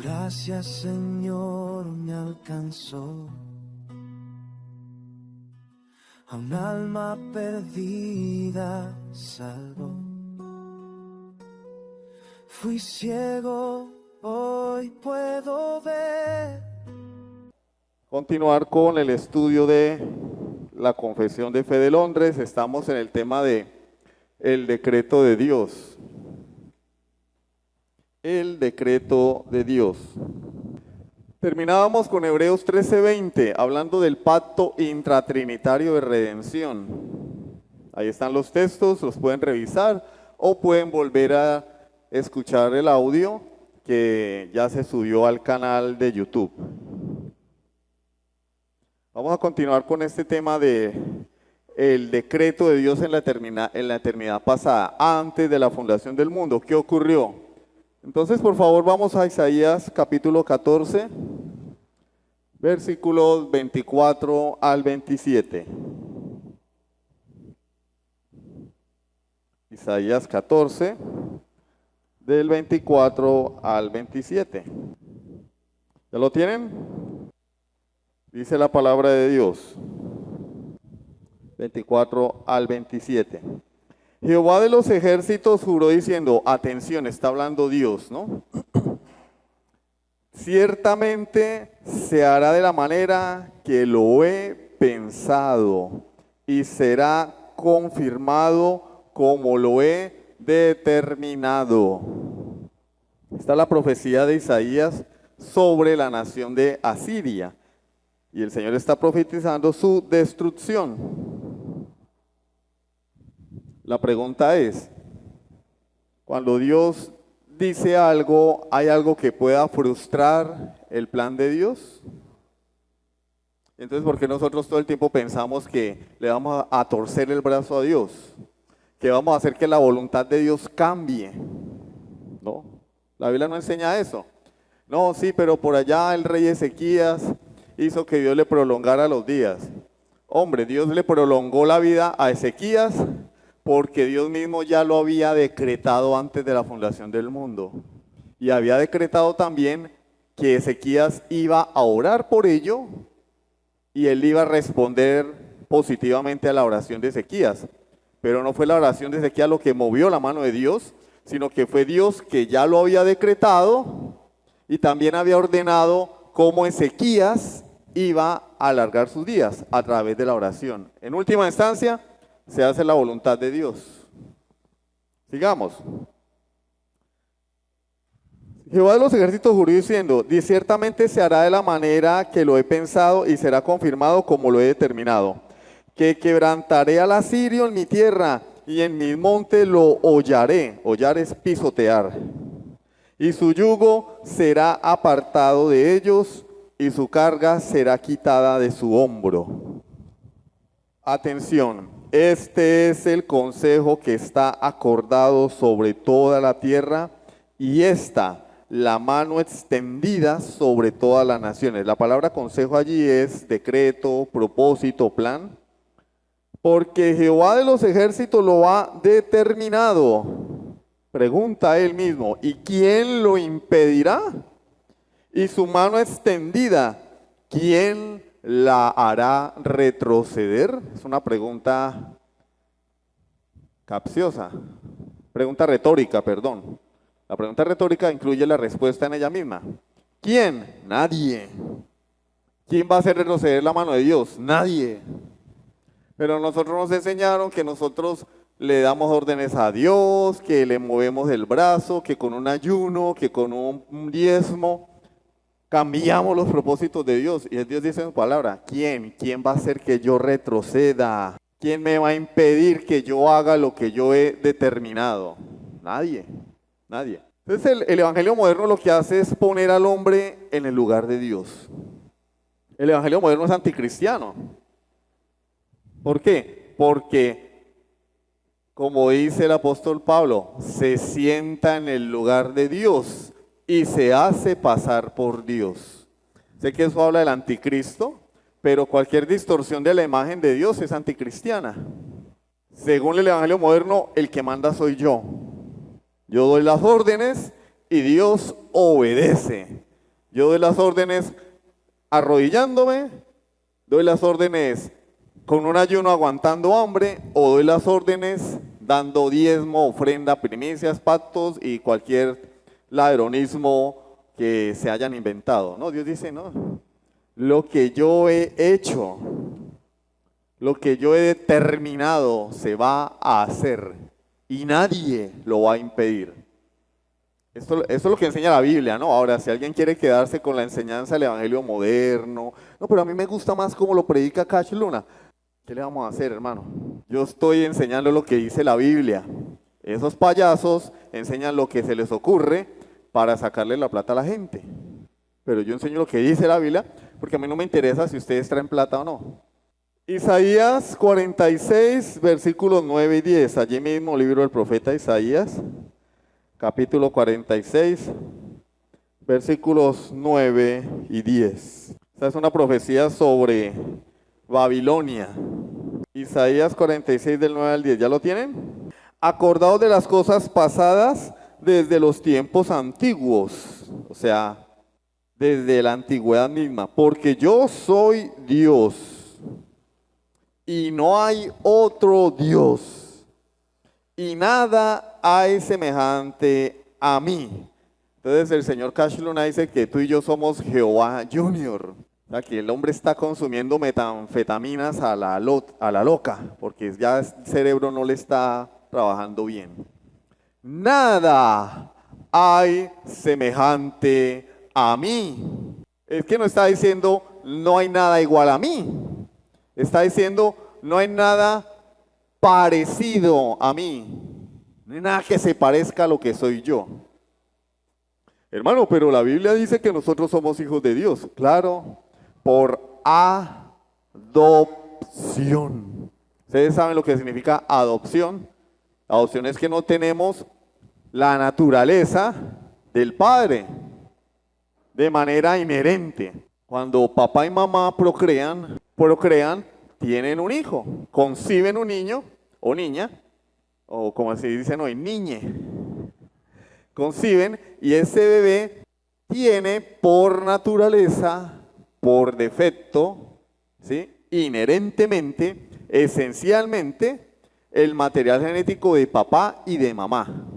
gracia, Señor, me alcanzó. A un alma perdida salvó. Fui ciego, hoy puedo ver. Continuar con el estudio de la Confesión de Fe de Londres. Estamos en el tema de el decreto de Dios. El decreto de Dios. Terminábamos con Hebreos 13:20, hablando del pacto intratrinitario de redención. Ahí están los textos, los pueden revisar o pueden volver a escuchar el audio que ya se subió al canal de YouTube. Vamos a continuar con este tema de el decreto de Dios en la eternidad pasada, antes de la fundación del mundo. ¿Qué ocurrió? Entonces, por favor, vamos a Isaías capítulo 14, versículos 24 al 27. Isaías 14, del 24 al 27. ¿Ya lo tienen? Dice la palabra de Dios, 24 al 27. Jehová de los ejércitos juró diciendo, atención, está hablando Dios, ¿no? Ciertamente se hará de la manera que lo he pensado y será confirmado como lo he determinado. Está la profecía de Isaías sobre la nación de Asiria. Y el Señor está profetizando su destrucción. La pregunta es, cuando Dios dice algo, ¿hay algo que pueda frustrar el plan de Dios? Entonces, ¿por qué nosotros todo el tiempo pensamos que le vamos a torcer el brazo a Dios? Que vamos a hacer que la voluntad de Dios cambie. No, la Biblia no enseña eso. No, sí, pero por allá el rey Ezequías hizo que Dios le prolongara los días. Hombre, Dios le prolongó la vida a Ezequías porque Dios mismo ya lo había decretado antes de la fundación del mundo. Y había decretado también que Ezequías iba a orar por ello y él iba a responder positivamente a la oración de Ezequías. Pero no fue la oración de Ezequías lo que movió la mano de Dios, sino que fue Dios que ya lo había decretado y también había ordenado cómo Ezequías iba a alargar sus días a través de la oración. En última instancia, se hace la voluntad de Dios. Sigamos. Jehová de los ejércitos juró diciendo, ciertamente se hará de la manera que lo he pensado y será confirmado como lo he determinado. Que quebrantaré al asirio en mi tierra y en mis montes lo hollaré. Hollar es pisotear. Y su yugo será apartado de ellos y su carga será quitada de su hombro. Atención, este es el consejo que está acordado sobre toda la tierra y esta la mano extendida sobre todas las naciones. La palabra consejo allí es decreto, propósito, plan. Porque Jehová de los ejércitos lo ha determinado. Pregunta él mismo, ¿y quién lo impedirá? Y su mano extendida, ¿quién la hará retroceder? Es una pregunta capciosa, pregunta retórica, perdón. La pregunta retórica incluye la respuesta en ella misma. ¿Quién? Nadie. ¿Quién va a hacer retroceder la mano de Dios? Nadie. Pero nosotros nos enseñaron que nosotros le damos órdenes a Dios, que le movemos el brazo, que con un ayuno, que con un diezmo, cambiamos los propósitos de Dios. Y Dios dice en su palabra, ¿quién? ¿Quién va a hacer que yo retroceda? ¿Quién me va a impedir que yo haga lo que yo he determinado? Nadie, nadie. Entonces el evangelio moderno lo que hace es poner al hombre en el lugar de Dios. El evangelio moderno es anticristiano. ¿Por qué? Porque, como dice el apóstol Pablo, se sienta en el lugar de Dios y se hace pasar por Dios. Sé que eso habla del anticristo, pero cualquier distorsión de la imagen de Dios es anticristiana. Según el evangelio moderno, el que manda soy yo. Yo doy las órdenes y Dios obedece. Yo doy las órdenes arrodillándome, doy las órdenes con un ayuno aguantando hambre, o doy las órdenes dando diezmo, ofrenda, primicias, pactos y cualquier ladronismo que se hayan inventado. No, Dios dice, no, lo que yo he hecho, lo que yo he determinado se va a hacer y nadie lo va a impedir. Esto es lo que enseña la Biblia, ¿no? Ahora, si alguien quiere quedarse con la enseñanza del evangelio moderno, no, pero a mí me gusta más cómo lo predica Cash Luna. ¿Qué le vamos a hacer, hermano? Yo estoy enseñando lo que dice la Biblia. Esos payasos enseñan lo que se les ocurre para sacarle la plata a la gente. Pero yo enseño lo que dice la Biblia, porque a mí no me interesa si ustedes traen plata o no. Isaías 46, versículos 9 y 10. Allí mismo, libro del profeta Isaías, capítulo 46, versículos 9 y 10. Esta es una profecía sobre Babilonia. Isaías 46 del 9 al 10, ¿ya lo tienen? Acordaos de las cosas pasadas desde los tiempos antiguos, o sea, desde la antigüedad misma, porque yo soy Dios y no hay otro Dios y nada hay semejante a mí. Entonces el señor Cash Luna dice que tú y yo somos Jehová Junior. O sea, que el hombre está consumiendo metanfetaminas a la loca, porque ya el cerebro no le está trabajando bien. Nada hay semejante a mí. Es que no está diciendo no hay nada igual a mí. Está diciendo no hay nada parecido a mí. No hay nada que se parezca a lo que soy yo. Hermano, pero la Biblia dice que nosotros somos hijos de Dios. Claro, por adopción. ¿Ustedes saben lo que significa adopción? Adopción es que no tenemos la naturaleza del Padre de manera inherente. Cuando papá y mamá procrean, tienen un hijo, conciben un niño o niña, o como se dicen hoy, niñe. Conciben y ese bebé tiene por naturaleza, por defecto, ¿sí?, inherentemente, esencialmente, el material genético de papá y de mamá.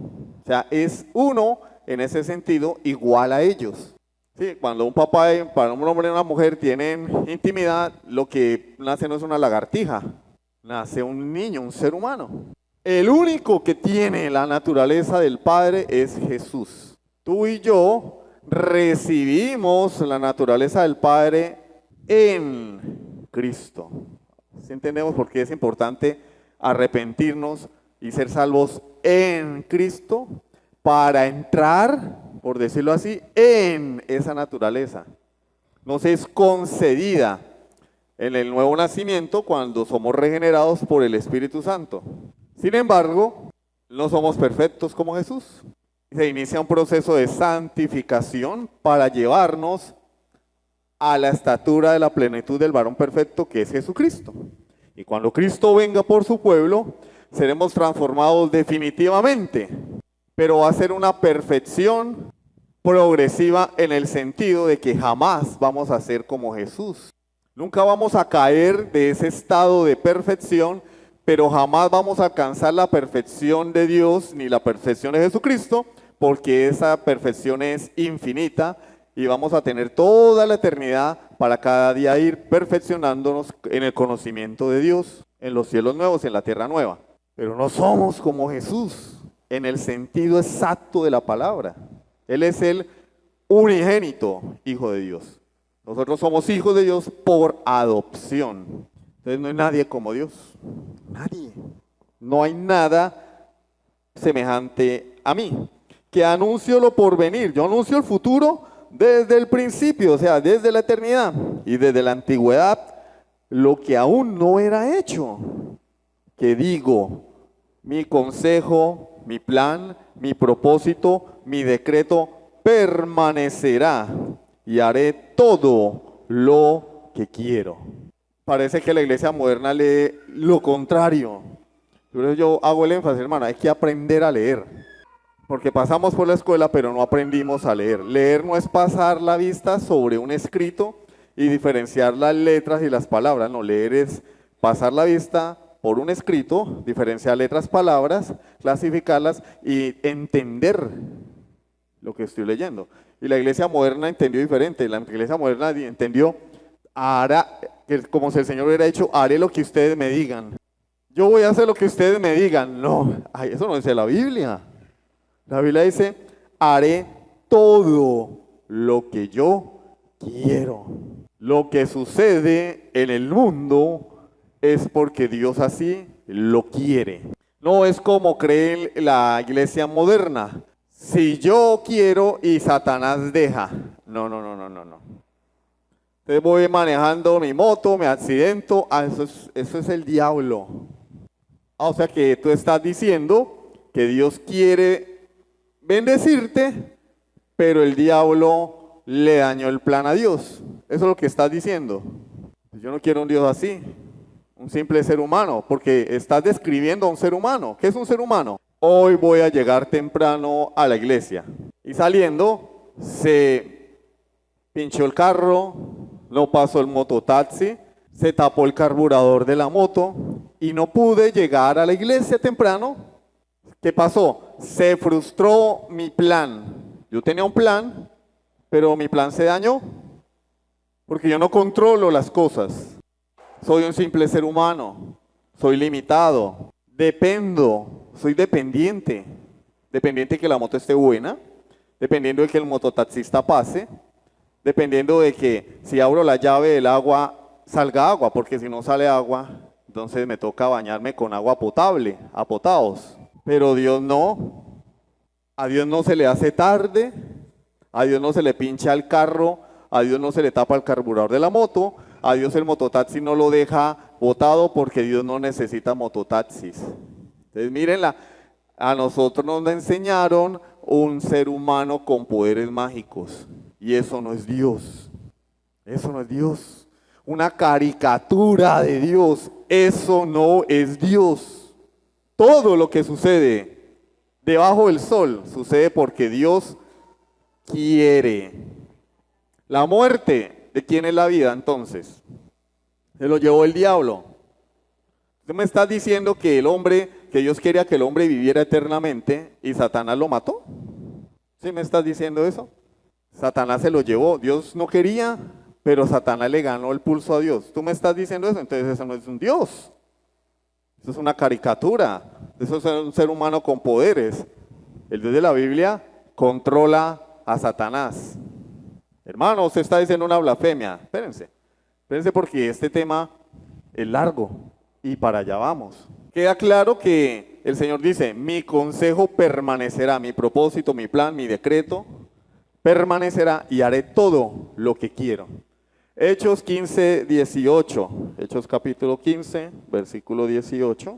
O sea, es uno en ese sentido igual a ellos. Sí, cuando un papá, para un hombre y una mujer tienen intimidad, lo que nace no es una lagartija, nace un niño, un ser humano. El único que tiene la naturaleza del Padre es Jesús. Tú y yo recibimos la naturaleza del Padre en Cristo. ¿Sí entendemos por qué es importante arrepentirnos y ser salvos en Cristo? Para entrar, por decirlo así, en esa naturaleza. Nos es concedida en el nuevo nacimiento cuando somos regenerados por el Espíritu Santo. Sin embargo, no somos perfectos como Jesús. Se inicia un proceso de santificación para llevarnos a la estatura de la plenitud del varón perfecto que es Jesucristo. Y cuando Cristo venga por su pueblo, seremos transformados definitivamente. Pero va a ser una perfección progresiva en el sentido de que jamás vamos a ser como Jesús. Nunca vamos a caer de ese estado de perfección, pero jamás vamos a alcanzar la perfección de Dios ni la perfección de Jesucristo, porque esa perfección es infinita y vamos a tener toda la eternidad para cada día ir perfeccionándonos en el conocimiento de Dios, en los cielos nuevos y en la tierra nueva. Pero no somos como Jesús en el sentido exacto de la palabra. Él es el unigénito Hijo de Dios. Nosotros somos hijos de Dios por adopción. Entonces no hay nadie como Dios. Nadie. No hay nada semejante a mí. Que anuncio lo por venir. Yo anuncio el futuro desde el principio, o sea, desde la eternidad y desde la antigüedad, lo que aún no era hecho. Que digo, mi consejo, mi plan, mi propósito, mi decreto permanecerá y haré todo lo que quiero. Parece que la iglesia moderna lee lo contrario. Por eso yo hago el énfasis, hermano, hay que aprender a leer. Porque pasamos por la escuela, pero no aprendimos a leer. Leer no es pasar la vista sobre un escrito y diferenciar las letras y las palabras. No, leer es pasar la vista por un escrito, diferenciar letras, palabras, clasificarlas y entender lo que estoy leyendo. Y la iglesia moderna entendió diferente. La iglesia moderna entendió, como si el Señor hubiera dicho, haré lo que ustedes me digan. Yo voy a hacer lo que ustedes me digan. No, ay, eso no dice la Biblia. La Biblia dice, haré todo lo que yo quiero. Lo que sucede en el mundo es porque Dios así lo quiere. No es como cree la iglesia moderna. Si yo quiero y Satanás deja. No. Entonces voy manejando mi moto, me accidento. Eso es el diablo. O sea que tú estás diciendo que Dios quiere bendecirte, pero el diablo le dañó el plan a Dios. Eso es lo que estás diciendo. Yo no quiero un Dios así, un simple ser humano, porque estás describiendo a un ser humano. ¿Qué es un ser humano? Hoy voy a llegar temprano a la iglesia. Y saliendo, se pinchó el carro, no pasó el mototaxi, se tapó el carburador de la moto y no pude llegar a la iglesia temprano. ¿Qué pasó? Se frustró mi plan. Yo tenía un plan, pero mi plan se dañó porque yo no controlo las cosas. Soy un simple ser humano, soy limitado, dependo, soy dependiente. Dependiente de que la moto esté buena, dependiendo de que el mototaxista pase, dependiendo de que si abro la llave del agua salga agua, porque si no sale agua, entonces me toca bañarme con agua potable, a potados. Pero Dios no, a Dios no se le hace tarde, a Dios no se le pincha el carro, a Dios no se le tapa el carburador de la moto, a Dios el mototaxi no lo deja botado porque Dios no necesita mototaxis. Entonces mírenla, a nosotros nos enseñaron un ser humano con poderes mágicos y eso no es Dios, eso no es Dios. Una caricatura de Dios, eso no es Dios. Todo lo que sucede debajo del sol sucede porque Dios quiere. La muerte, ¿de quién es la vida entonces? Se lo llevó el diablo. ¿Usted me está diciendo que que Dios quería que el hombre viviera eternamente y Satanás lo mató? ¿Sí me estás diciendo eso? Satanás se lo llevó, Dios no quería, pero Satanás le ganó el pulso a Dios. ¿Tú me estás diciendo eso? Entonces eso no es un Dios. Eso es una caricatura, eso es un ser humano con poderes. El Dios de la Biblia controla a Satanás. Hermano, usted está diciendo una blasfemia. Espérense porque este tema es largo y para allá vamos. Queda claro que el Señor dice, mi consejo permanecerá, mi propósito, mi plan, mi decreto permanecerá y haré todo lo que quiero. Hechos 15, 18, Hechos capítulo 15, versículo 18.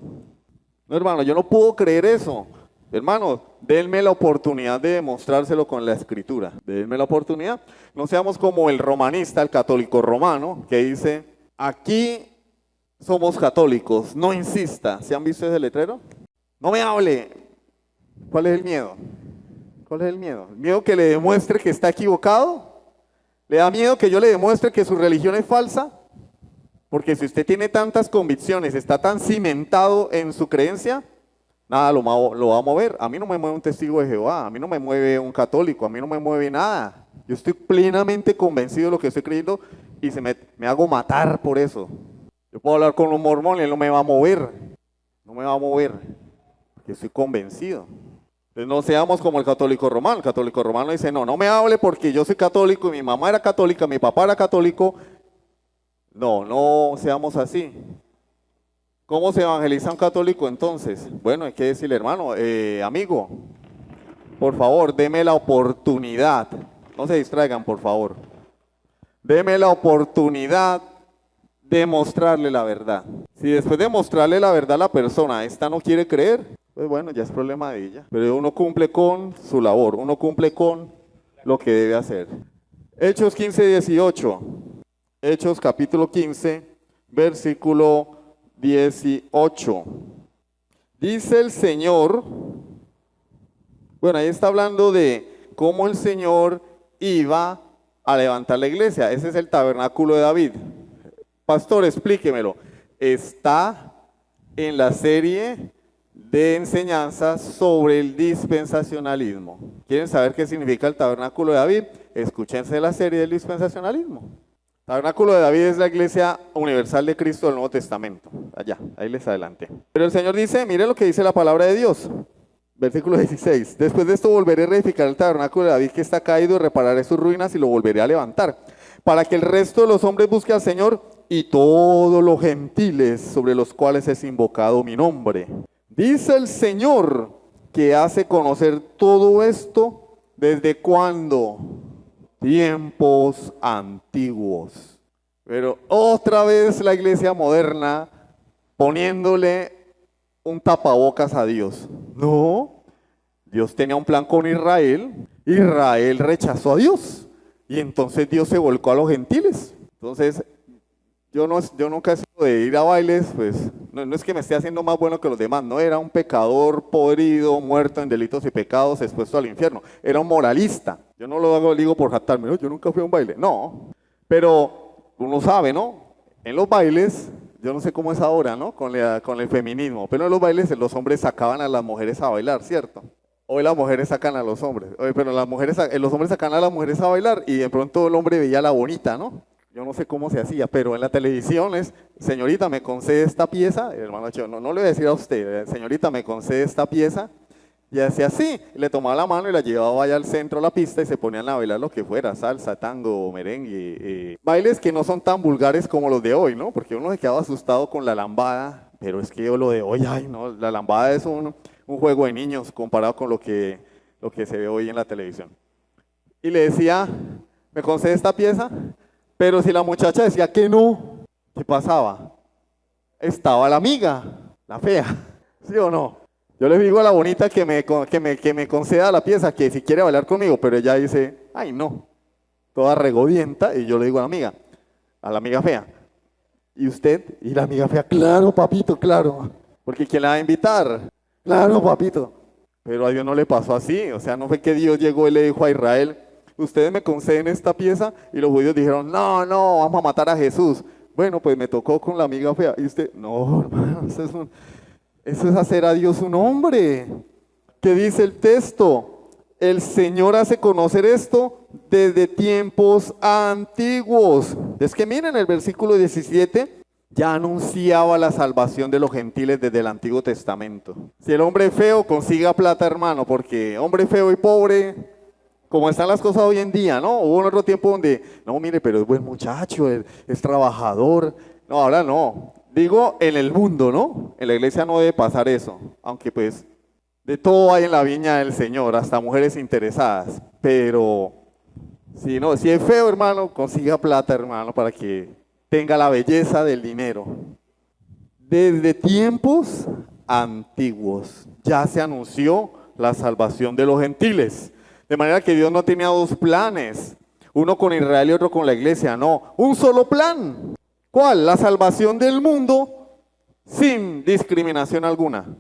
No, hermano, yo no puedo creer eso. Hermano, denme la oportunidad de demostrárselo con la escritura. Denme la oportunidad. No seamos como el romanista, el católico romano, que dice, aquí somos católicos, no insista. ¿Se han visto ese letrero? No me hable. ¿Cuál es el miedo? ¿Cuál es el miedo? ¿El miedo que le demuestre que está equivocado? ¿Le da miedo que yo le demuestre que su religión es falsa? Porque si usted tiene tantas convicciones, está tan cimentado en su creencia, nada lo va a mover. A mí no me mueve un testigo de Jehová, a mí no me mueve un católico, a mí no me mueve nada. Yo estoy plenamente convencido de lo que estoy creyendo y me hago matar por eso. Yo puedo hablar con un mormón y él no me va a mover. No me va a mover, porque estoy convencido. Entonces no seamos como el católico romano. El católico romano dice, no me hable porque yo soy católico y mi mamá era católica, mi papá era católico. No seamos así. ¿Cómo se evangeliza un católico entonces? Bueno, hay que decirle, hermano, amigo, por favor, deme la oportunidad. No se distraigan, por favor. Deme la oportunidad de mostrarle la verdad. Si después de mostrarle la verdad a la persona, esta no quiere creer, pues bueno, ya es problema de ella. Pero uno cumple con su labor, uno cumple con lo que debe hacer. Hechos 15, 18. Hechos capítulo 15, versículo 18. Dice el Señor, Bueno, ahí está hablando de cómo el Señor iba a levantar la iglesia. Ese es el tabernáculo de David. Pastor, explíquemelo. Está en la serie de enseñanzas sobre el dispensacionalismo. ¿Quieren saber qué significa el tabernáculo de David? Escúchense la serie del dispensacionalismo. Tabernáculo de David es la iglesia universal de Cristo del Nuevo Testamento. Allá, ahí les adelanté. Pero el Señor dice, mire lo que dice la palabra de Dios. Versículo 16. Después de esto volveré a reedificar el tabernáculo de David que está caído y repararé sus ruinas y lo volveré a levantar, para que el resto de los hombres busque al Señor y todos los gentiles sobre los cuales es invocado mi nombre. Dice el Señor que hace conocer todo esto desde cuándo, tiempos antiguos. Pero otra vez la iglesia moderna poniéndole un tapabocas a Dios. No, Dios tenía un plan con Israel. Israel rechazó a Dios y entonces Dios se volcó a los gentiles. Entonces yo nunca he sido de ir a bailes, pues no es que me esté haciendo más bueno que los demás, no era un pecador podrido, muerto en delitos y pecados, expuesto al infierno, era un moralista. Yo no lo digo por jactarme, ¿no? Yo nunca fui a un baile, no, pero uno sabe, ¿no? En los bailes, yo no sé cómo es ahora, ¿no? Con el feminismo, pero en los bailes los hombres sacaban a las mujeres a bailar, ¿cierto? Hoy las mujeres sacan a los hombres, pero los hombres sacan a las mujeres a bailar y de pronto el hombre veía a la bonita, ¿no? Yo no sé cómo se hacía, pero en la televisión es, señorita, ¿me concede esta pieza? El hermano Cheo, no le voy a decir a usted, señorita, ¿me concede esta pieza? Y hacía así, le tomaba la mano y la llevaba allá al centro de la pista y se ponían a bailar lo que fuera, salsa, tango, merengue. Bailes que no son tan vulgares como los de hoy, ¿no? Porque uno se quedaba asustado con la lambada, pero es que lo de hoy, ay, no, la lambada es un juego de niños comparado con lo que se ve hoy en la televisión. Y le decía, ¿me concede esta pieza? Pero si la muchacha decía que no, ¿qué pasaba? Estaba la amiga, la fea, ¿sí o no? Yo le digo a la bonita que me conceda la pieza, que si quiere bailar conmigo, pero ella dice, ay no, toda regodienta, y yo le digo a la amiga fea, ¿y usted? Y la amiga fea, claro papito, claro, porque ¿quién la va a invitar? Claro papito. Pero a Dios no le pasó así, o sea, no fue que Dios llegó y le dijo a Israel, ustedes me conceden esta pieza, y los judíos dijeron, no, vamos a matar a Jesús. Bueno, pues me tocó con la amiga fea. Y usted, no, hermano, eso es hacer a Dios un hombre. ¿Qué dice el texto? El Señor hace conocer esto desde tiempos antiguos. Es que miren el versículo 17, ya anunciaba la salvación de los gentiles desde el Antiguo Testamento. Si el hombre feo consiga plata, hermano, porque hombre feo y pobre, como están las cosas hoy en día, ¿no? Hubo un otro tiempo donde, no, mire, pero es buen muchacho, es trabajador. No, ahora no. Digo, en el mundo, ¿no? En la iglesia no debe pasar eso. Aunque pues, de todo hay en la viña del Señor, hasta mujeres interesadas. Pero, si es feo, hermano, consiga plata, hermano, para que tenga la belleza del dinero. Desde tiempos antiguos ya se anunció la salvación de los gentiles. De manera que Dios no tenía dos planes, uno con Israel y otro con la iglesia, no, un solo plan. ¿Cuál? La salvación del mundo sin discriminación alguna.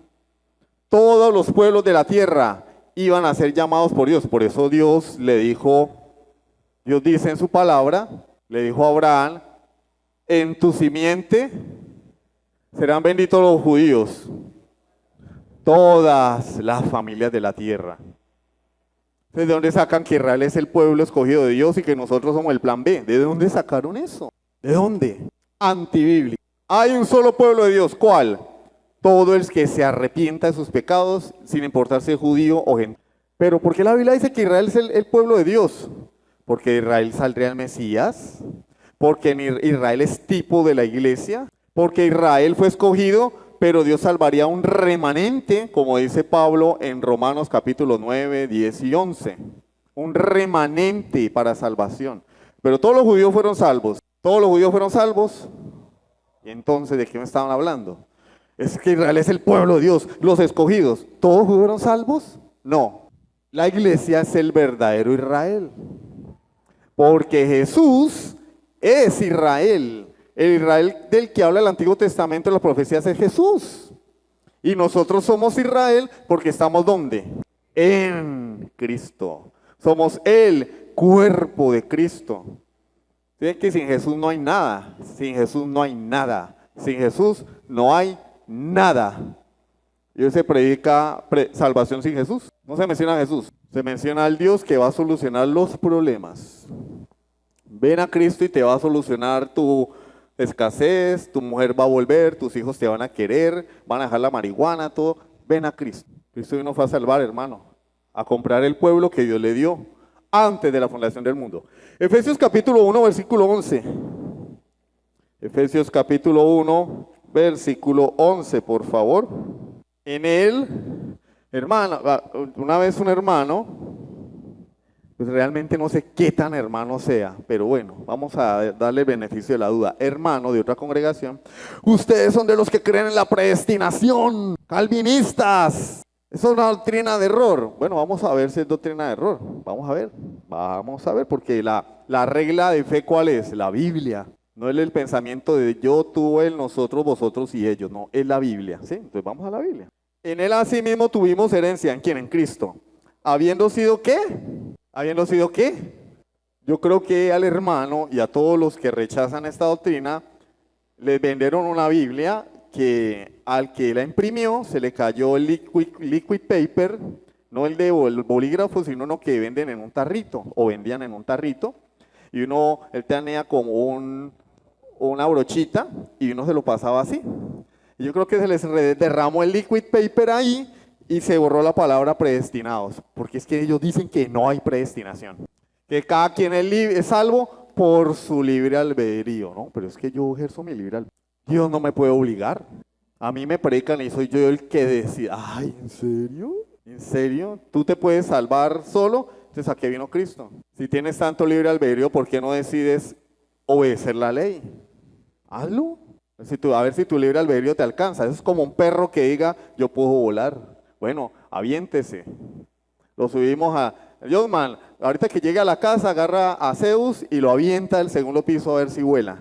Todos los pueblos de la tierra iban a ser llamados por Dios. Por eso Dios dice en su palabra, le dijo a Abraham, en tu simiente serán benditos los judíos, todas las familias de la tierra. ¿De dónde sacan que Israel es el pueblo escogido de Dios y que nosotros somos el plan B? ¿De dónde sacaron eso? ¿De dónde? Antibíblico. Hay un solo pueblo de Dios. ¿Cuál? Todo el que se arrepienta de sus pecados, sin importar si es judío o gentil. Pero ¿por qué la Biblia dice que Israel es el pueblo de Dios? Porque de Israel saldría el Mesías, porque Israel es tipo de la iglesia, porque Israel fue escogido, pero Dios salvaría un remanente, como dice Pablo en Romanos capítulo 9, 10 y 11. Un remanente para salvación. Pero todos los judíos fueron salvos. Todos los judíos fueron salvos. Y entonces, ¿de qué me estaban hablando? Es que Israel es el pueblo de Dios, los escogidos. ¿Todos fueron salvos? No. La iglesia es el verdadero Israel. Porque Jesús es Israel. El Israel del que habla el Antiguo Testamento en las profecías es Jesús. Y nosotros somos Israel porque estamos ¿dónde? en Cristo. Somos el cuerpo de Cristo. ¿Saben que sin Jesús no hay nada? Sin Jesús no hay nada. Sin Jesús no hay nada. Y hoy se predica salvación sin Jesús. No se menciona a Jesús. Se menciona al Dios que va a solucionar los problemas. Ven a Cristo y te va a solucionar tu escasez, tu mujer va a volver, tus hijos te van a querer, van a dejar la marihuana, todo. Ven a Cristo. Cristo vino fue a salvar, hermano, a comprar el pueblo que Dios le dio antes de la fundación del mundo. Efesios capítulo 1, versículo 11. Efesios capítulo 1, versículo 11, por favor. En él, hermano, una vez un hermano, pues realmente no sé qué tan hermano sea, pero bueno, vamos a darle el beneficio de la duda. Hermano de otra congregación, ustedes son de los que creen en la predestinación, calvinistas. Es una doctrina de error. Bueno, vamos a ver si es doctrina de error. Vamos a ver, porque la regla de fe, ¿cuál es? La Biblia. No es el pensamiento de yo, tú, él, nosotros, vosotros y ellos. No, es la Biblia. ¿Sí? Entonces vamos a la Biblia. En él asimismo tuvimos herencia. ¿En quién? En Cristo. ¿Habiendo sido qué? ¿Habiendo sido qué? Yo creo que al hermano y a todos los que rechazan esta doctrina, les vendieron una Biblia que al que la imprimió se le cayó el liquid paper, no el de el bolígrafo, sino uno que venden en un tarrito, o vendían en un tarrito, y él tenía como una brochita, y uno se lo pasaba así. Y yo creo que se les derramó el liquid paper ahí, y se borró la palabra predestinados, porque es que ellos dicen que no hay predestinación, que cada quien es salvo por su libre albedrío, ¿no? Pero es que yo ejerzo mi libre albedrío. Dios no me puede obligar. A mí me predican y soy yo el que decide. Ay, ¿en serio? ¿En serio? ¿Tú te puedes salvar solo? Entonces, ¿a qué vino Cristo? Si tienes tanto libre albedrío, ¿por qué no decides obedecer la ley? Hazlo. A ver si tu libre albedrío te alcanza. Eso es como un perro que diga, yo puedo volar. Bueno, aviéntese. Lo subimos a Josman. Ahorita que llegue a la casa, agarra a Zeus y lo avienta al segundo piso a ver si vuela.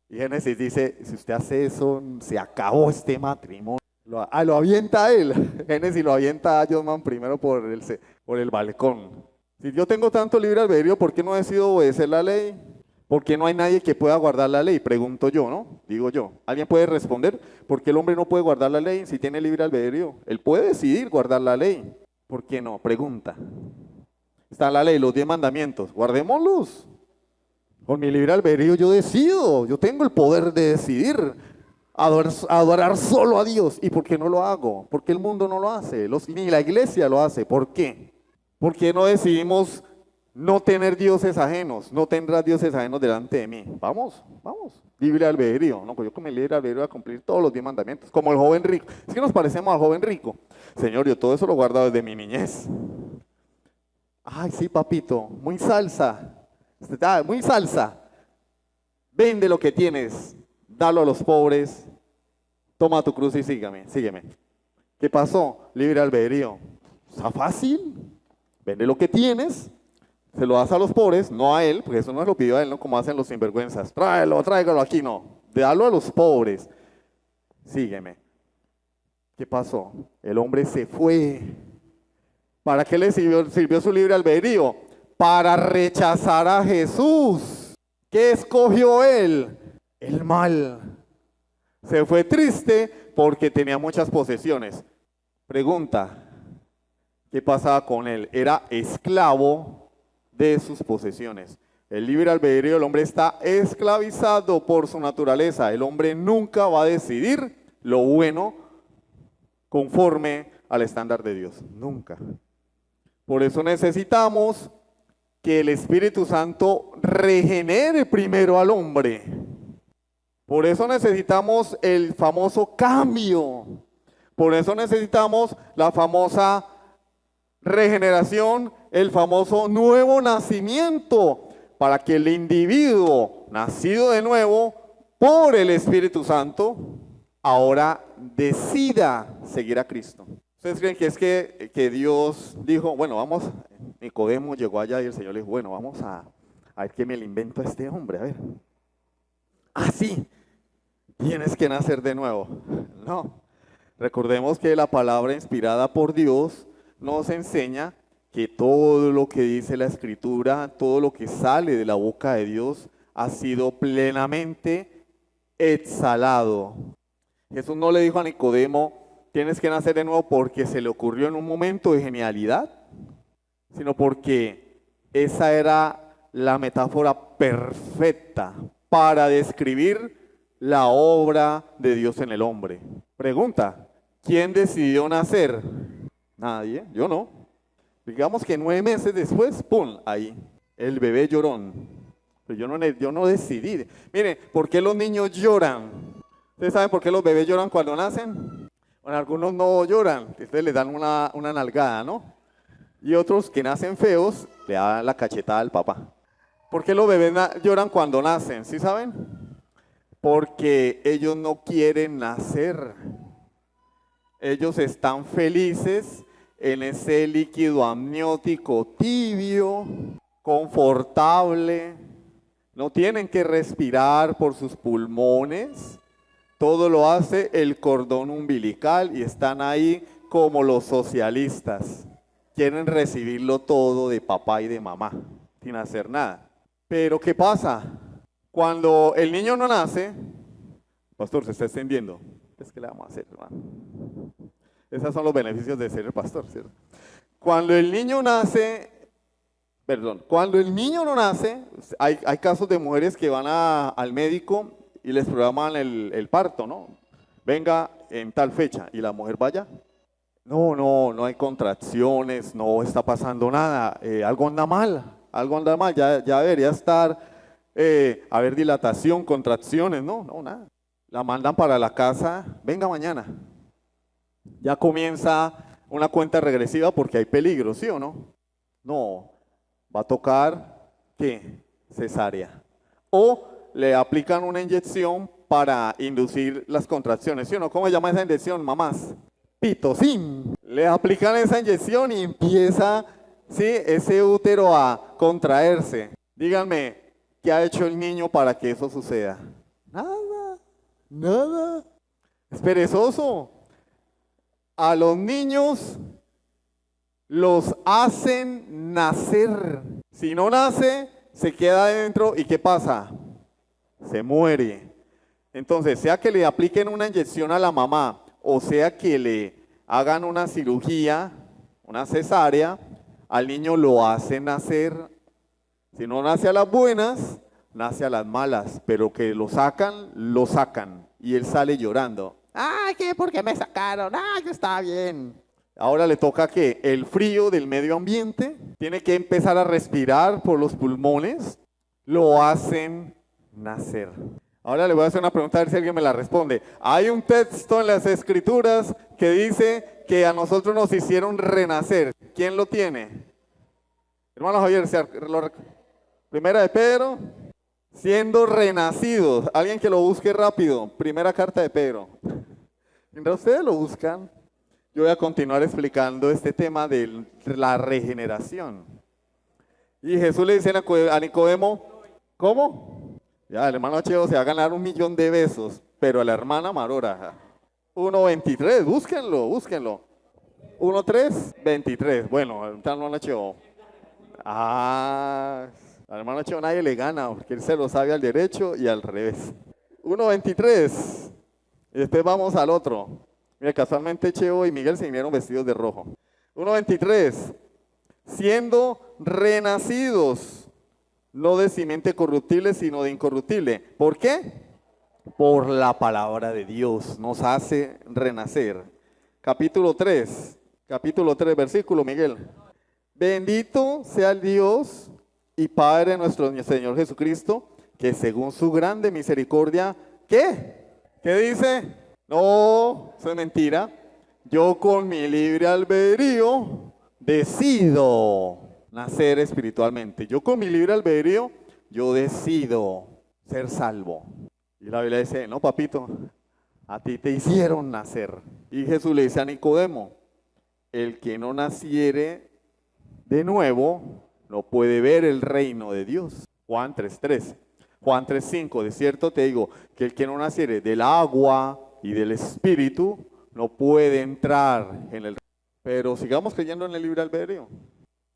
Y Génesis dice, si usted hace eso, se acabó este matrimonio. Lo avienta a él. Génesis lo avienta a Josman primero por el balcón. Si yo tengo tanto libre albedrío, ¿por qué no decido obedecer la ley? ¿Por qué no hay nadie que pueda guardar la ley? Pregunto yo, ¿no? Digo yo. ¿Alguien puede responder? ¿Por qué el hombre no puede guardar la ley si tiene libre albedrío? Él puede decidir guardar la ley. ¿Por qué no? Pregunta. Está la ley, los 10 mandamientos. Guardémoslos. Con mi libre albedrío yo decido. Yo tengo el poder de decidir adorar solo a Dios. ¿Y por qué no lo hago? Porque el mundo no lo hace. Ni la iglesia lo hace. ¿Por qué? ¿Por qué no decidimos no tener dioses ajenos? No tendrás dioses ajenos delante de mí. Vamos. Libre albedrío. No, pues yo con mi libre albedrío voy a cumplir todos los 10 mandamientos. Como el joven rico. Es que nos parecemos al joven rico. Señor, yo todo eso lo he guardado desde mi niñez. Ay, sí, papito. Muy salsa. Muy salsa. Vende lo que tienes. Dalo a los pobres. Toma tu cruz y sígueme. ¿Qué pasó? Libre albedrío. Está fácil. Vende lo que tienes. Se lo das a los pobres, no a él, porque eso no se lo pidió a él, ¿no? Como hacen los sinvergüenzas. Tráigalo aquí, no. Dalo a los pobres. Sígueme. ¿Qué pasó? El hombre se fue. ¿Para qué le sirvió su libre albedrío? Para rechazar a Jesús. ¿Qué escogió él? El mal. Se fue triste porque tenía muchas posesiones. Pregunta, ¿qué pasaba con él? Era esclavo de sus posesiones. El libre albedrío del hombre está esclavizado por su naturaleza. El hombre nunca va a decidir lo bueno conforme al estándar de Dios. Nunca. Por eso necesitamos que el Espíritu Santo regenere primero al hombre. Por eso necesitamos el famoso cambio. Por eso necesitamos la famosa regeneración, el famoso nuevo nacimiento, para que el individuo nacido de nuevo por el Espíritu Santo ahora decida seguir a Cristo. ¿Ustedes creen que es que Dios dijo, bueno, vamos, Nicodemo llegó allá y el Señor le dijo, bueno, vamos a ver qué me le invento a este hombre, a ver. Ah, sí, tienes que nacer de nuevo. No, recordemos que la palabra inspirada por Dios nos enseña que todo lo que dice la Escritura, todo lo que sale de la boca de Dios, ha sido plenamente exhalado. Jesús no le dijo a Nicodemo, tienes que nacer de nuevo porque se le ocurrió en un momento de genialidad, sino porque esa era la metáfora perfecta para describir la obra de Dios en el hombre. Pregunta, ¿quién decidió nacer? Nadie, yo no. Digamos que 9 meses después, ¡pum!, ahí, el bebé llorón. Pero yo no decidí. Miren, ¿por qué los niños lloran? ¿Ustedes saben por qué los bebés lloran cuando nacen? Bueno, algunos no lloran, ustedes les dan una nalgada, ¿no? Y otros que nacen feos, le dan la cachetada al papá. ¿Por qué los bebés lloran cuando nacen? ¿Sí saben? Porque ellos no quieren nacer. Ellos están felices en ese líquido amniótico tibio, confortable. No tienen que respirar por sus pulmones. Todo lo hace el cordón umbilical y están ahí como los socialistas. Quieren recibirlo todo de papá y de mamá, sin hacer nada. Pero ¿qué pasa? Cuando el niño no nace, pastor, se está extendiendo. Es que le vamos a hacer, hermano. Esos son los beneficios de ser el pastor, ¿cierto? Cuando el niño no nace, hay casos de mujeres que van al médico y les programan el parto, ¿no? Venga en tal fecha y la mujer vaya. No hay contracciones, no está pasando nada, algo anda mal, ya debería estar, haber dilatación, contracciones, no, nada. La mandan para la casa, venga mañana. Ya comienza una cuenta regresiva porque hay peligro, ¿sí o no? No, va a tocar, ¿qué? Cesárea. O le aplican una inyección para inducir las contracciones, ¿sí o no? ¿Cómo se llama esa inyección, mamás? Pitocin. Le aplican esa inyección y empieza, ¿sí?, ese útero a contraerse. Díganme, ¿qué ha hecho el niño para que eso suceda? Nada. Es perezoso. A los niños los hacen nacer. Si no nace, se queda adentro y ¿qué pasa? Se muere. Entonces, sea que le apliquen una inyección a la mamá, o sea que le hagan una cirugía, una cesárea, al niño lo hacen nacer. Si no nace a las buenas, nace a las malas, pero que lo sacan, y él sale llorando. ¡Ay, qué! ¿Por qué me sacaron? ¡Ay, que está bien! Ahora le toca que el frío del medio ambiente, tiene que empezar a respirar por los pulmones, lo hacen nacer. Ahora le voy a hacer una pregunta a ver si alguien me la responde. Hay un texto en las Escrituras que dice que a nosotros nos hicieron renacer. ¿Quién lo tiene? Hermano Javier, Primera de Pedro, siendo renacidos. Alguien que lo busque rápido. Primera carta de Pedro. Mientras ustedes lo buscan, yo voy a continuar explicando este tema de la regeneración. Y Jesús le dice a Nicodemo, ¿cómo? Ya, el hermano Cheo se va a ganar 1.000.000 de besos, pero a la hermana Marora. 1.23, búsquenlo. 1.3, bueno, el hermano Cheo. Al hermano Cheo nadie le gana, porque él se lo sabe al derecho y al revés. 1.23, y después vamos al otro. Mira, casualmente Cheo y Miguel se vinieron vestidos de rojo. 1.23, siendo renacidos, no de simiente corruptible, sino de incorruptible. ¿Por qué? Por la palabra de Dios nos hace renacer. Capítulo 3, versículo, Miguel. Bendito sea el Dios y Padre de nuestro Señor Jesucristo, que según su grande misericordia, ¿qué? ¿Qué dice? No, eso es mentira. Yo con mi libre albedrío decido nacer espiritualmente. Yo con mi libre albedrío, yo decido ser salvo. Y la Biblia dice, no, papito, a ti te hicieron nacer. Y Jesús le dice a Nicodemo, el que no naciere de nuevo, no puede ver el reino de Dios. Juan 3.3, Juan 3.5, de cierto te digo, que el que no naciere del agua y del espíritu, no puede entrar en el reino. Pero sigamos creyendo en el libre albedrío.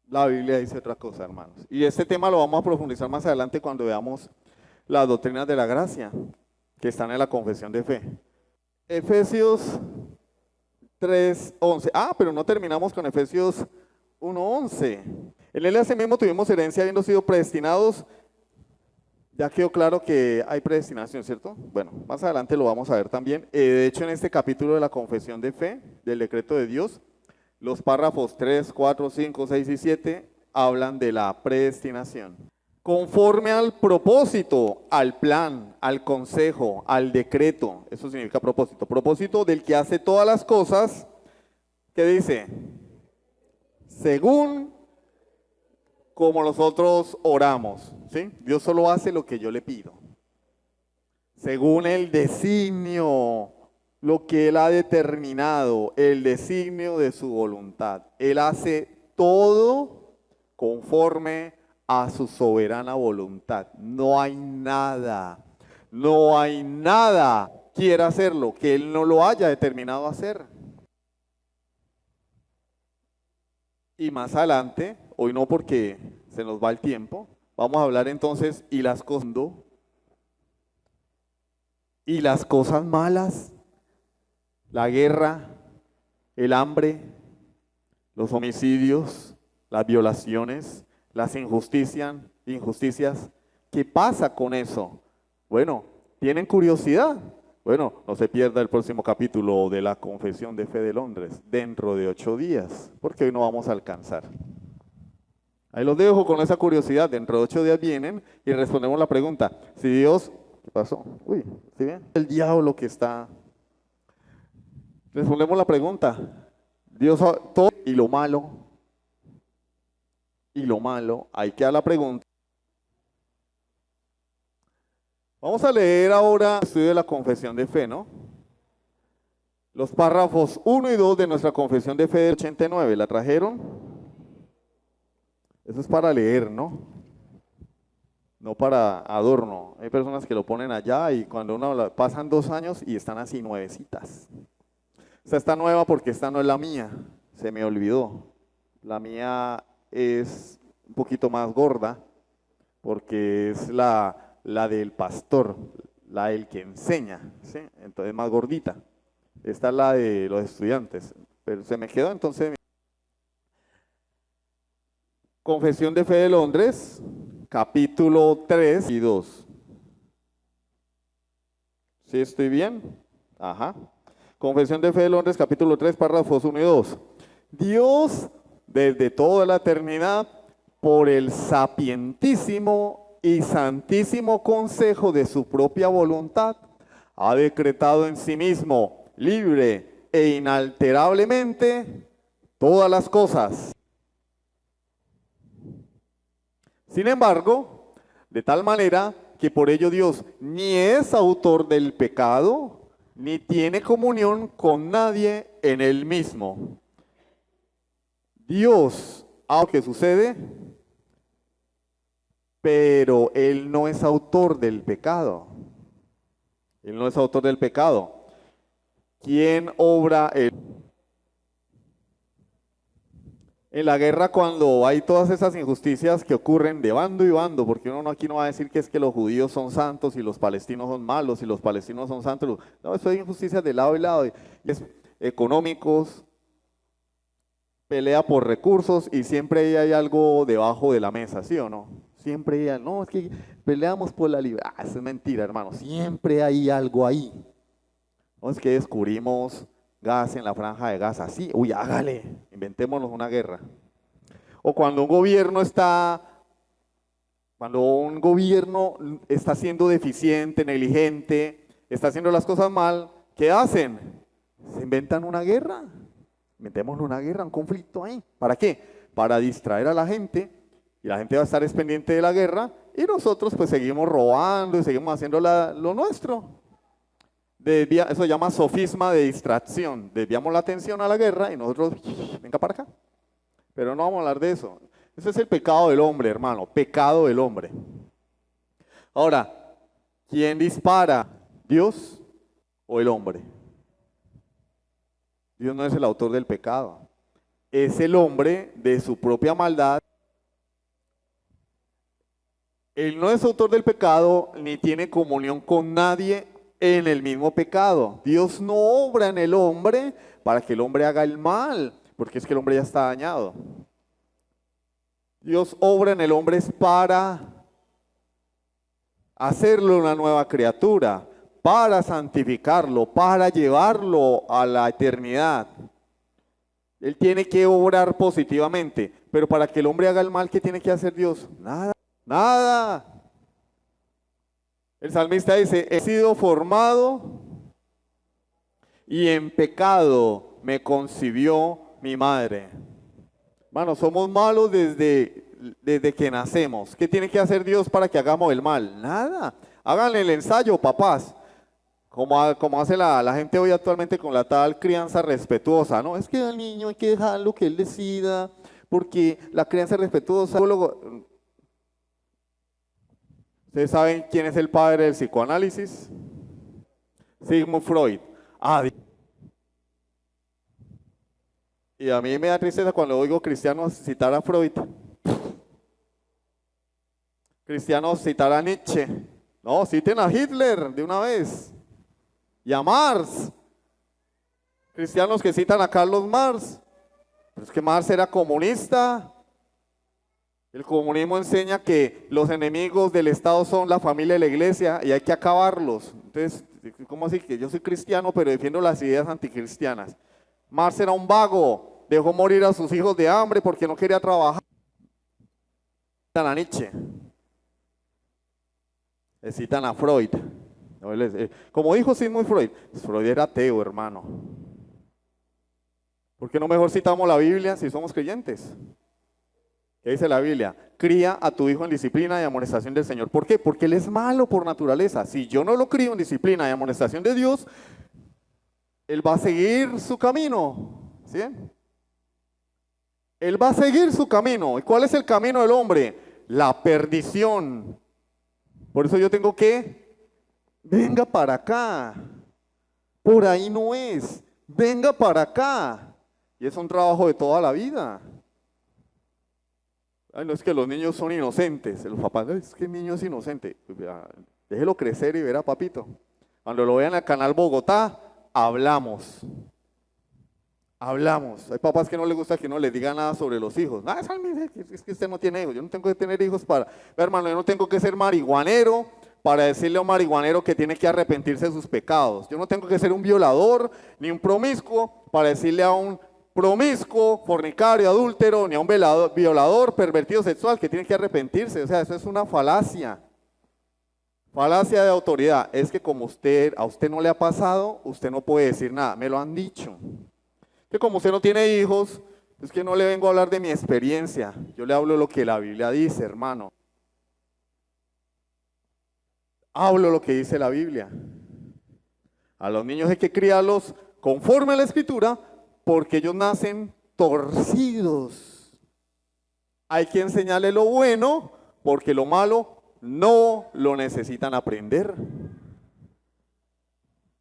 La Biblia dice otra cosa, hermanos. Y este tema lo vamos a profundizar más adelante cuando veamos las doctrinas de la gracia que están en la confesión de fe. Efesios 3:11. Pero no terminamos con Efesios 1:11. En él asimismo tuvimos herencia habiendo sido predestinados. Ya quedó claro que hay predestinación, ¿cierto? Bueno, más adelante lo vamos a ver también. De hecho, en este capítulo de la confesión de fe, del decreto de Dios, los párrafos 3, 4, 5, 6 y 7 hablan de la predestinación. Conforme al propósito, al plan, al consejo, al decreto, eso significa propósito. Propósito del que hace todas las cosas, ¿qué dice? Según como nosotros oramos, ¿sí? Dios solo hace lo que yo le pido. Según el designio, lo que Él ha determinado, el designio de su voluntad. Él hace todo conforme a su soberana voluntad. No hay nada quiera hacerlo que Él no lo haya determinado hacer. Y más adelante, hoy no porque se nos va el tiempo, vamos a hablar entonces y las cosas malas, la guerra, el hambre, los homicidios, las violaciones, las injusticias. ¿Qué pasa con eso? Bueno, ¿tienen curiosidad? Bueno, no se pierda el próximo capítulo de la Confesión de Fe de Londres, dentro de 8 días, porque hoy no vamos a alcanzar. Ahí los dejo con esa curiosidad, dentro de 8 días vienen y respondemos la pregunta. Si Dios, ¿qué pasó? Uy, ¿sí bien? El diablo que está. Respondemos la pregunta. Dios, todo y lo malo, ahí queda la pregunta. Vamos a leer ahora el estudio de la confesión de fe, ¿no? Los párrafos 1 y 2 de nuestra confesión de fe del 89, ¿la trajeron? Eso es para leer, ¿no? No para adorno. Hay personas que lo ponen allá y cuando uno pasan 2 años y están así nuevecitas. Esta está nueva porque esta no es la mía, se me olvidó. La mía es un poquito más gorda porque es la del pastor, la del que enseña, ¿sí? Entonces más gordita. Esta es la de los estudiantes, pero se me quedó entonces. Confesión de Fe de Londres, capítulo 3 y 2. ¿Sí estoy bien? Ajá. Confesión de Fe de Londres, capítulo 3, párrafos 1 y 2. Dios, desde toda la eternidad, por el sapientísimo y santísimo consejo de su propia voluntad, ha decretado en sí mismo, libre e inalterablemente, todas las cosas. Sin embargo, de tal manera que por ello Dios ni es autor del pecado, ni tiene comunión con nadie en él mismo. Dios, aunque sucede, pero Él no es autor del pecado. Él no es autor del pecado. ¿Quién obra en la guerra cuando hay todas esas injusticias que ocurren de bando y bando? Porque uno aquí no va a decir que es que los judíos son santos y los palestinos son malos y los palestinos son santos. No, eso hay injusticias de lado y lado. Y es económicos, pelea por recursos y siempre hay algo debajo de la mesa, ¿sí o no? Siempre hay, no, es que peleamos por la libertad. Eso es mentira, hermano. Siempre hay algo ahí. No es que descubrimos gas en la franja de Gaza. Sí, uy, hágale, inventémonos una guerra. O cuando un gobierno está siendo deficiente, negligente, está haciendo las cosas mal, ¿qué hacen? Se inventan una guerra. Inventémonos una guerra, un conflicto ahí. ¿Para qué? Para distraer a la gente. Y la gente va a estar pendiente de la guerra y nosotros pues seguimos robando y seguimos haciendo lo nuestro. Eso se llama sofisma de distracción. Desviamos la atención a la guerra y nosotros, venga para acá. Pero no vamos a hablar de eso. Ese es el pecado del hombre, hermano. Pecado del hombre. Ahora, ¿quién dispara? ¿Dios o el hombre? Dios no es el autor del pecado. es el hombre de su propia maldad. Él no es autor del pecado ni tiene comunión con nadie en el mismo pecado. Dios no obra en el hombre para que el hombre haga el mal, porque es que el hombre ya está dañado. Dios obra en el hombre es para hacerlo una nueva criatura, para santificarlo, para llevarlo a la eternidad. Él tiene que obrar positivamente, pero para que el hombre haga el mal, ¿qué tiene que hacer Dios? Nada, nada. El salmista dice, he sido formado y en pecado me concibió mi madre. Hermano, somos malos desde que nacemos. ¿Qué tiene que hacer Dios para que hagamos el mal? Nada. Háganle el ensayo, papás. Como hace la gente hoy actualmente con la tal crianza respetuosa, ¿no? Es que al niño hay que dejarlo que él decida, porque la crianza respetuosa... ¿Ustedes saben quién es el padre del psicoanálisis? Sigmund Freud. Y a mí me da tristeza cuando oigo cristianos citar a Freud. Cristianos citar a Nietzsche. No, citen a Hitler de una vez. Y a Marx. Cristianos que citan a Carlos Marx. Pero es que Marx era comunista. El comunismo enseña que los enemigos del Estado son la familia y la iglesia y hay que acabarlos. Entonces, ¿cómo así? Que yo soy cristiano pero defiendo las ideas anticristianas. Marx era un vago, dejó morir a sus hijos de hambre porque no quería trabajar. Citan a Nietzsche. Citan a Freud. Como dijo Sigmund Freud, Freud era ateo, hermano. ¿Por qué no mejor citamos la Biblia si somos creyentes? ¿Qué dice la Biblia? Cría a tu hijo en disciplina y amonestación del Señor. ¿Por qué? Porque él es malo por naturaleza. Si yo no lo crío en disciplina y amonestación de Dios, él va a seguir su camino. ¿Sí? Él va a seguir su camino. ¿Y cuál es el camino del hombre? La perdición. Por eso yo tengo que, venga para acá. Por ahí no es. Venga para acá. Y es un trabajo de toda la vida. Ay, no es que los niños son inocentes. Los papás, es que el niño es inocente. Déjelo crecer y verá, papito. Cuando lo vean en el canal Bogotá, hablamos. Hablamos. Hay papás que no les gusta que no les diga nada sobre los hijos. Es que usted no tiene hijos. Yo no tengo que tener hijos para... Hermano, yo no tengo que ser marihuanero para decirle a un marihuanero que tiene que arrepentirse de sus pecados. Yo no tengo que ser un violador ni un promiscuo para decirle a un promiscuo, fornicario, adúltero, ni a un violador, pervertido sexual que tiene que arrepentirse. O sea, eso es una falacia. Falacia de autoridad. Es que como a usted no le ha pasado, usted no puede decir nada. Me lo han dicho. Que como usted no tiene hijos, es que no le vengo a hablar de mi experiencia. Yo le hablo lo que la Biblia dice, hermano. Hablo lo que dice la Biblia. A los niños hay que criarlos conforme a la Escritura, porque ellos nacen torcidos. Hay que enseñarles lo bueno, porque lo malo no lo necesitan aprender.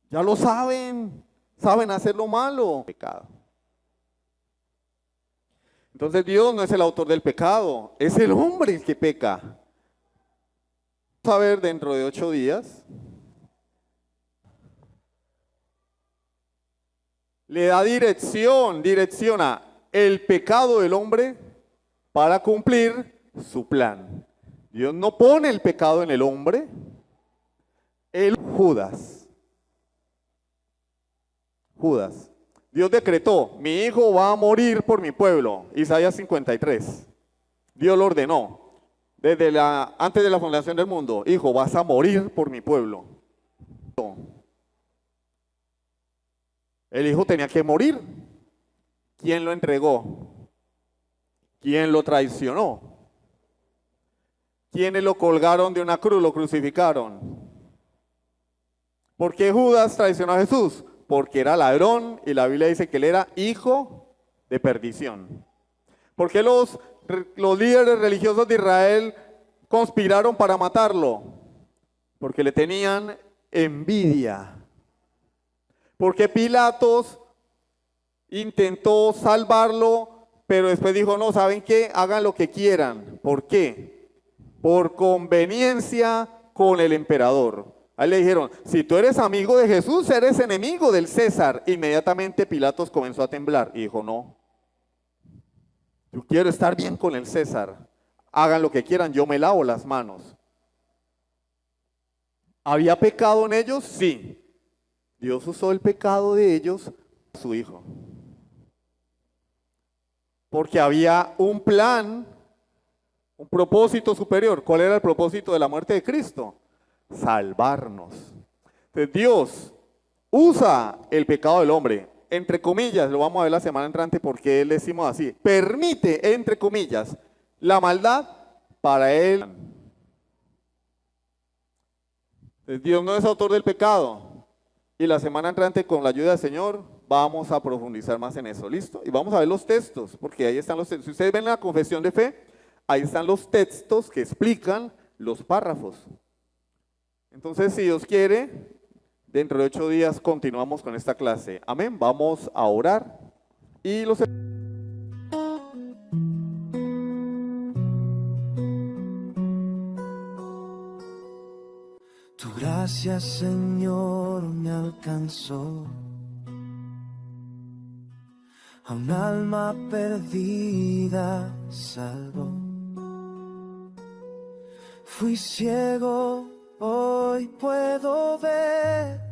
Ya lo saben hacer lo malo. Pecado. Entonces Dios no es el autor del pecado, es el hombre el que peca. Vamos a ver dentro de 8 días. Le da direcciona el pecado del hombre para cumplir su plan. Dios no pone el pecado en el hombre, Judas. Dios decretó, mi hijo va a morir por mi pueblo, Isaías 53. Dios lo ordenó, antes de la fundación del mundo, hijo, vas a morir por mi pueblo. El hijo tenía que morir. ¿Quién lo entregó? ¿Quién lo traicionó? ¿Quiénes lo colgaron de una cruz, lo crucificaron? ¿Por qué Judas traicionó a Jesús? Porque era ladrón y la Biblia dice que él era hijo de perdición. ¿Por qué los líderes religiosos de Israel conspiraron para matarlo? Porque le tenían envidia. Porque Pilatos intentó salvarlo Pero después dijo, no, ¿saben qué? Hagan lo que quieran. ¿Por qué? Por conveniencia con el emperador. Ahí le dijeron, si tú eres amigo de Jesús, eres enemigo del César. Inmediatamente Pilatos comenzó a temblar y dijo, no, yo quiero estar bien con el César. Hagan lo que quieran, yo me lavo las manos. ¿Había pecado en ellos? Sí. Dios usó el pecado de ellos a su hijo. Porque había un plan, un propósito superior. ¿Cuál era el propósito de la muerte de Cristo? Salvarnos. Entonces Dios usa el pecado del hombre, entre comillas, lo vamos a ver la semana entrante porque le decimos así, permite, entre comillas, la maldad para él. Entonces, Dios no es autor del pecado. Y la semana entrante, con la ayuda del Señor, vamos a profundizar más en eso, ¿listo? Y vamos a ver los textos, porque ahí están los textos. Si ustedes ven la confesión de fe, ahí están los textos que explican los párrafos. Entonces, si Dios quiere, dentro de 8 días continuamos con esta clase. Amén. Vamos a orar. Y los... Tu gracia, Señor, me alcanzó. A un alma perdida salvó. Fui ciego, hoy puedo ver.